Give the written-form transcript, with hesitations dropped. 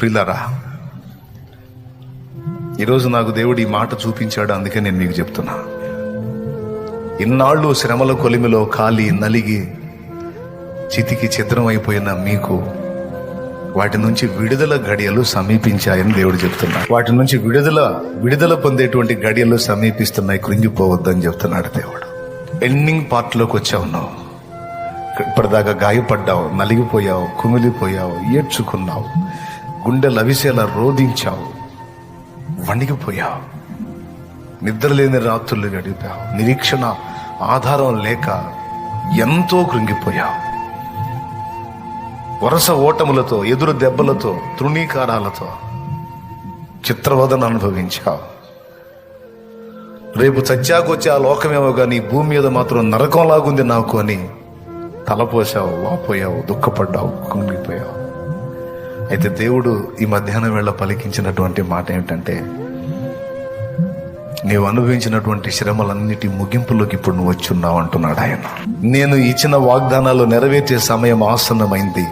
ప్రియులారా, ఈరోజు నాకు దేవుడు ఈ మాట చూపించాడు, అందుకే నేను మీకు చెప్తున్నా. ఇన్నాళ్ళు శ్రమల కొలిమిలో కాలి నలిగి చితికి చిత్రం అయిపోయిన మీకు వాటి నుంచి విడుదల గడియలు సమీపించాయని దేవుడు చెప్తున్నాడు. వాటి నుంచి విడుదల పొందేటువంటి గడియలు సమీపిస్తున్నాయి, కృంగిపోవద్దని చెప్తున్నాడు దేవుడు. ఎండింగ్ పార్ట్లోకి వచ్చావు నువ్వు. ఇప్పటిదాకా గాయపడ్డావు, నలిగిపోయావు, కుమిలిపోయావు, ఏడ్చుకున్నావు, గుండె లవిసేలా రోధించావు, వణిగిపోయావు, నిద్రలేని రాత్రులు గడిపావు, నిరీక్షణ ఆధారం లేక ఎంతో కృంగిపోయావు, వరుస ఓటములతో, ఎదురు దెబ్బలతో, తృణీకారాలతో చిత్రవదన అనుభవించావు. రేపు చచ్చాకొచ్చి ఆ లోకమేమో కానీ భూమి మీద మాత్రం నరకంలాగుంది నాకు అని తలపోసావు, వాపోయావు, దుఃఖపడ్డావు, కుంగిపోయావు. అయితే దేవుడు ఈ మధ్యాహ్నం వేళ పలికించినటువంటి మాట ఏమిటంటే, నీవు అనుభవించినటువంటి శ్రమలన్నిటి ముగింపులోకి ఇప్పుడు నువ్వు వచ్చున్నావు అంటున్నాడు ఆయన. నేను ఇచ్చిన వాగ్దానాలు నెరవేర్చే సమయం ఆసన్నమైంది.